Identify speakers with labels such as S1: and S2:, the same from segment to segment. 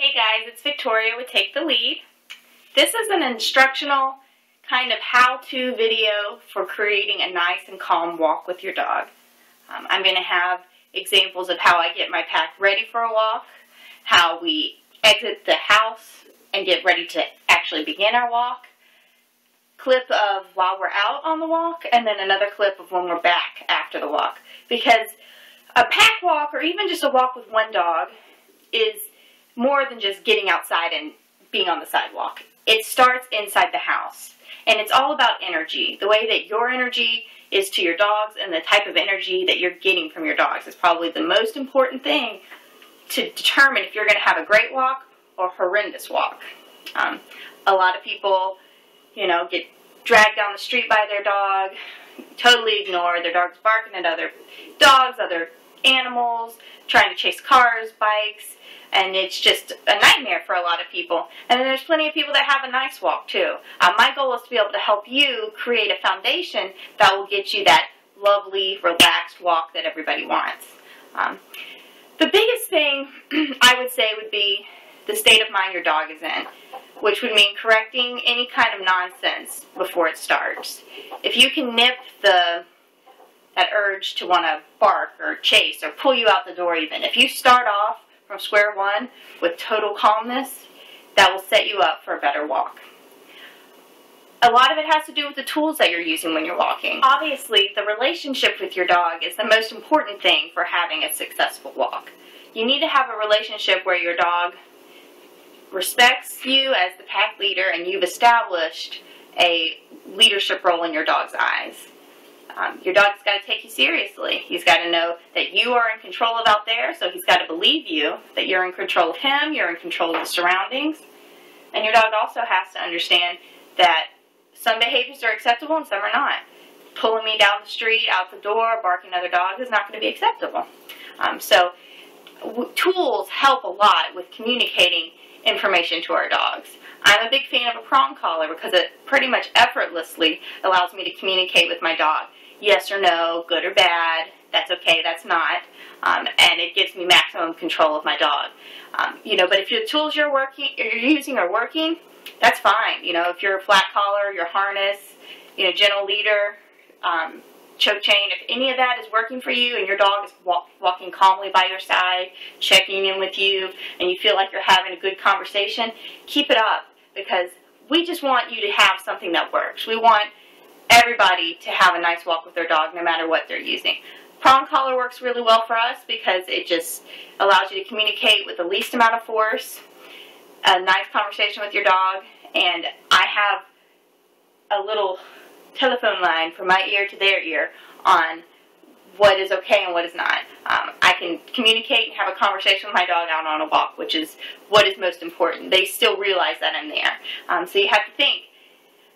S1: Hey guys, it's Victoria with Take the Lead. This is an instructional kind of how-to video for creating a nice and calm walk with your dog. I'm going to have examples of how I get my pack ready for a walk, how we exit the house and get ready to actually begin our walk, clip of while we're out on the walk, and then another clip of when we're back after the walk. Because a pack walk, or even just a walk with one dog, is more than just getting outside and being on the sidewalk. It starts inside the house. And it's all about energy. The way that your energy is to your dogs and the type of energy that you're getting from your dogs is probably the most important thing to determine if you're going to have a great walk or a horrendous walk. A lot of people, get dragged down the street by their dog, totally ignore their dog's barking at other dogs, other animals, trying to chase cars, bikes, and it's just a nightmare for a lot of people. And then there's plenty of people that have a nice walk too. My goal is to be able to help you create a foundation that will get you that lovely, relaxed walk that everybody wants. The biggest thing I would say would be the state of mind your dog is in, which would mean correcting any kind of nonsense before it starts. If you can nip that urge to want to bark or chase or pull you out the door even, if you start off from square one with total calmness, that will set you up for a better walk. A lot of it has to do with the tools that you're using when you're walking. Obviously, the relationship with your dog is the most important thing for having a successful walk. You need to have a relationship where your dog respects you as the pack leader and you've established a leadership role in your dog's eyes. Your dog's got to take you seriously. He's got to know that you are in control of out there, so he's got to believe you, that you're in control of him, you're in control of the surroundings. And your dog also has to understand that some behaviors are acceptable and some are not. Pulling me down the street, out the door, barking at other dogs is not going to be acceptable. Tools help a lot with communicating information to our dogs. I'm a big fan of a prong collar because it pretty much effortlessly allows me to communicate with my dog. Yes or no, good or bad, that's okay, that's not, and it gives me maximum control of my dog. But if the tools you're using are working, that's fine. If you're a flat collar, your harness, gentle leader, choke chain, if any of that is working for you and your dog is walking calmly by your side, checking in with you, and you feel like you're having a good conversation, keep it up, because we just want you to have something that works. We want everybody to have a nice walk with their dog no matter what they're using. Prong collar works really well for us because it just allows you to communicate with the least amount of force, a nice conversation with your dog, and I have a little telephone line from my ear to their ear on what is okay and what is not. I can communicate and have a conversation with my dog out on a walk, which is what is most important. They still realize that I'm there. So you have to think,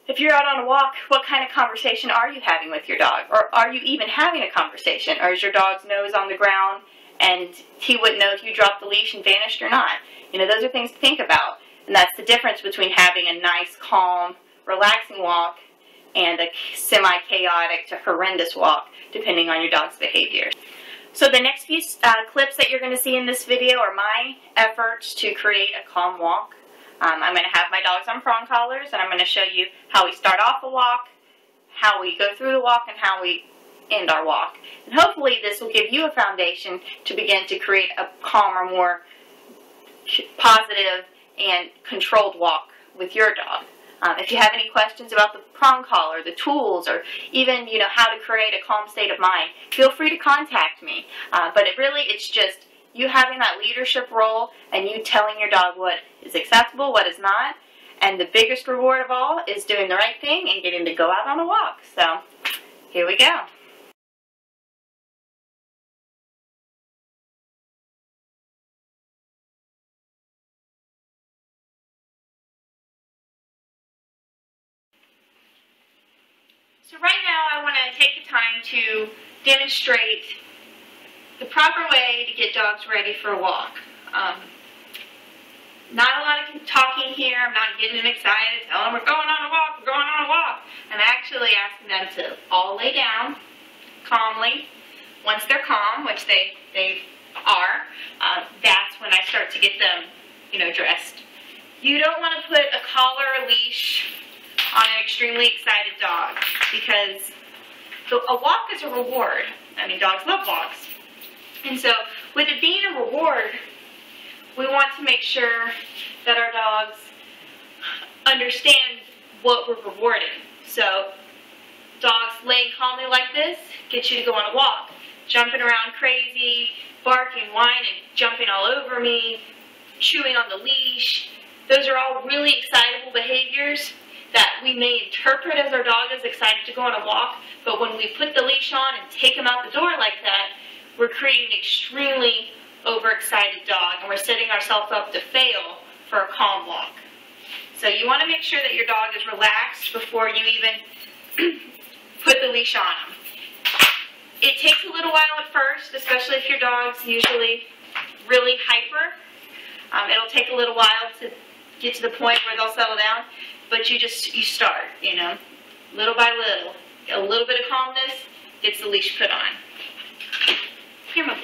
S1: if you're out on a walk, what kind of conversation are you having with your dog? Or are you even having a conversation? Or is your dog's nose on the ground and he wouldn't know if you dropped the leash and vanished or not? Those are things to think about. And that's the difference between having a nice, calm, relaxing walk and a semi-chaotic to horrendous walk, depending on your dog's behavior. So the next few clips that you're going to see in this video are my efforts to create a calm walk. I'm going to have my dogs on prong collars, and I'm going to show you how we start off the walk, how we go through the walk, and how we end our walk. And hopefully this will give you a foundation to begin to create a calmer, more positive and controlled walk with your dog. If you have any questions about the prong collar, the tools, or even how to create a calm state of mind, feel free to contact me. But it's just you having that leadership role and you telling your dog what is acceptable, what is not. And the biggest reward of all is doing the right thing and getting to go out on a walk. So here we go. So right now I want to take the time to demonstrate the proper way to get dogs ready for a walk. Not a lot of talking here. I'm not getting them excited, telling them we're going on a walk, we're going on a walk. I'm actually asking them to all lay down calmly. Once they're calm, which they are, that's when I start to get them dressed. You don't want to put a collar or leash on an extremely excited dog, because a walk is a reward. I mean, dogs love walks. And so with it being a reward, we want to make sure that our dogs understand what we're rewarding. So dogs laying calmly like this get you to go on a walk. Jumping around crazy, barking, whining, jumping all over me, chewing on the leash. Those are all really excitable behaviors that we may interpret as our dog is excited to go on a walk, but when we put the leash on and take him out the door like that, we're creating an extremely overexcited dog, and we're setting ourselves up to fail for a calm walk. So you want to make sure that your dog is relaxed before you even put the leash on him. It takes a little while at first, especially if your dog's usually really hyper. It'll take a little while to get to the point where they'll settle down, but you start, little by little. A little bit of calmness gets the leash put on. Here, Mommy.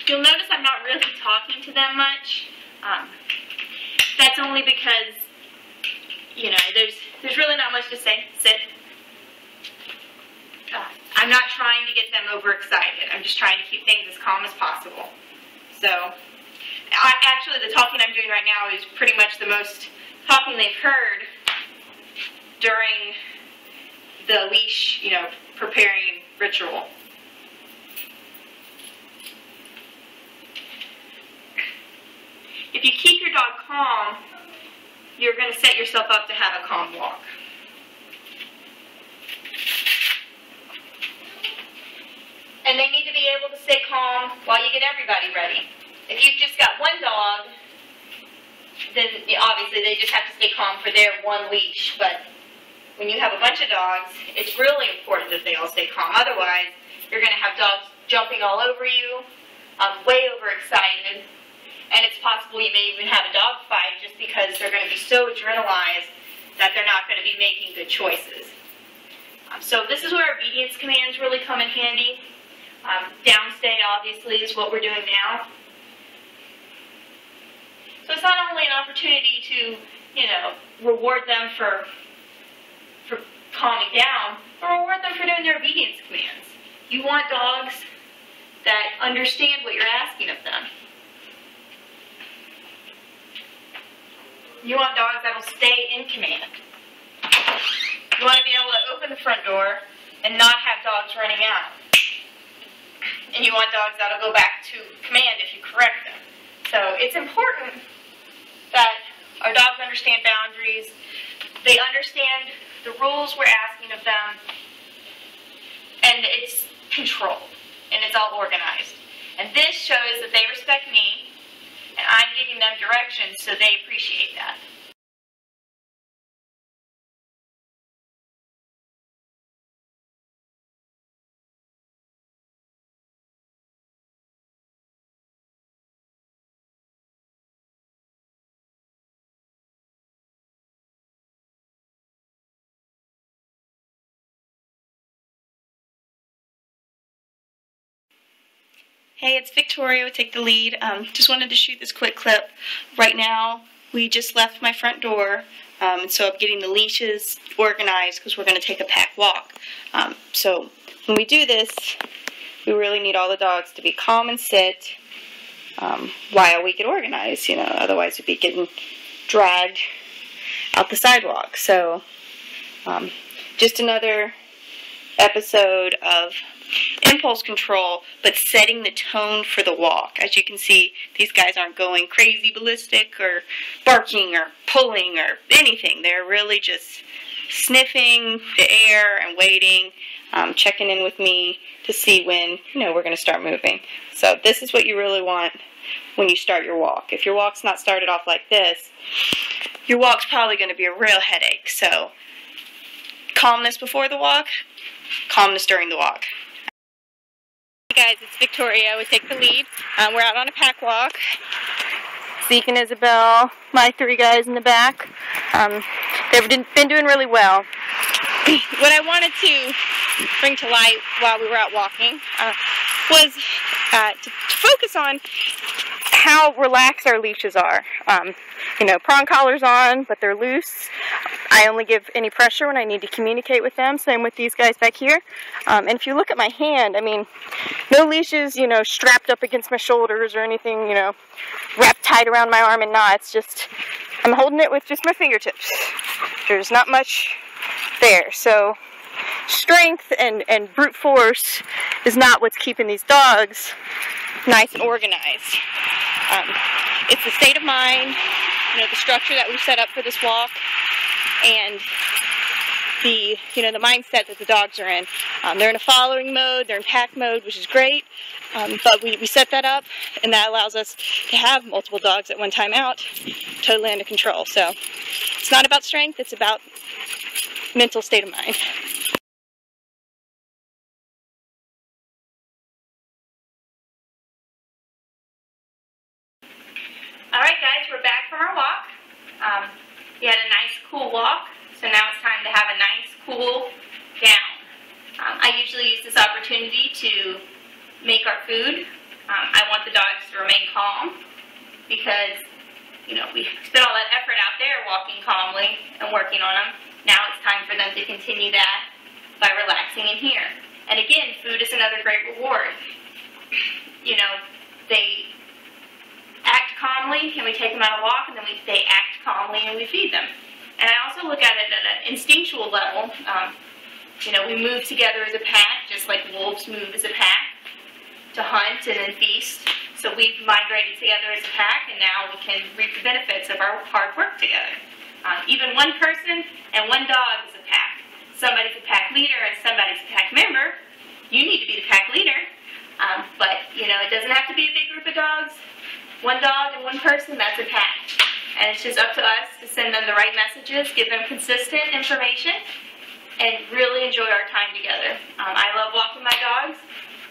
S1: You'll notice I'm not really talking to them much. That's only because, there's really not much to say. Sit. I'm not trying to get them overexcited. I'm just trying to keep things as calm as possible. So, actually the talking I'm doing right now is pretty much the most talking they've heard during the leash, preparing ritual. If you keep your dog calm, you're going to set yourself up to have a calm walk. And they need to be able to stay calm while you get everybody ready. If you've just got one dog, then obviously they just have to stay calm for their one leash. But when you have a bunch of dogs, it's really important that they all stay calm. Otherwise, you're going to have dogs jumping all over you, way overexcited. And it's possible you may even have a dog fight just because they're going to be so adrenalized that they're not going to be making good choices. So this is where obedience commands really come in handy. Downstay, obviously, is what we're doing now. So it's not only an opportunity to, reward them for calming down, but reward them for doing their obedience commands. You want dogs that understand what you're asking of them. You want dogs that will stay in command. You want to be able to open the front door and not have dogs running out. And you want dogs that will go back to command if you correct them. So it's important that our dogs understand boundaries. They understand the rules we're asking of them. And it's controlled. And it's all organized. And this shows that they respect me. And I'm giving them directions, so they appreciate that. Hey, it's Victoria with Take the Lead. Just wanted to shoot this quick clip. Right now, we just left my front door, and so I'm getting the leashes organized because we're going to take a pack walk. So when we do this, we really need all the dogs to be calm and sit while we get organized. Otherwise we'd be getting dragged out the sidewalk. So just another episode of impulse control, but setting the tone for the walk. As you can see, these guys aren't going crazy ballistic or barking or pulling or anything. They're really just sniffing the air and waiting, checking in with me to see when, we're going to start moving. So this is what you really want when you start your walk. If your walk's not started off like this, your walk's probably going to be a real headache. So calmness before the walk, calmness during the walk. Hey guys, it's Victoria with Take the Lead. We're out on a pack walk. Zeke and Isabel, my three guys in the back. They've been doing really well. What I wanted to bring to light while we were out walking was to focus on how relaxed our leashes are. You know, prong collars on, but they're loose. I only give any pressure when I need to communicate with them. Same with these guys back here. And if you look at my hand, I mean, no leashes, you know, strapped up against my shoulders or anything, you know, wrapped tight around my arm and knots. Just, I'm holding it with just my fingertips. There's not much there. So strength and brute force is not what's keeping these dogs nice and organized. It's the state of mind, you know, the structure that we've set up for this walk, and the, you know, the mindset that the dogs are in. They're in a following mode, they're in pack mode, which is great, but we set that up, and that allows us to have multiple dogs at one time out, totally under control. So it's not about strength, it's about mental state of mind. Alright guys, we're back from our walk. We had a nice cool walk, so now it's time to have a nice cool down. I usually use this opportunity to make our food. I want the dogs to remain calm because, you know, we spent all that effort out there walking calmly and working on them. Now it's time for them to continue that by relaxing in here. And again, food is another great reward. You know, they act calmly and we take them on a walk, and then they act calmly and we feed them. And I also look at it at an instinctual level. You know, we move together as a pack, just like wolves move as a pack to hunt and then feast. So we've migrated together as a pack, and now we can reap the benefits of our hard work together. Even one person and one dog is a pack. Somebody's a pack leader and somebody's a pack member. You need to be the pack leader. But, you know, it doesn't have to be a big group of dogs. One dog and one person, that's a pack. And it's just up to us to send them the right messages, give them consistent information, and really enjoy our time together. I love walking my dogs.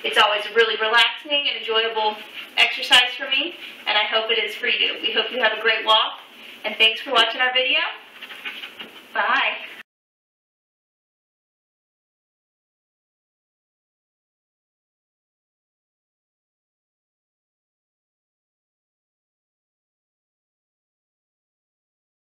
S1: It's always a really relaxing and enjoyable exercise for me, and I hope it is for you. We hope you have a great walk, and thanks for watching our video.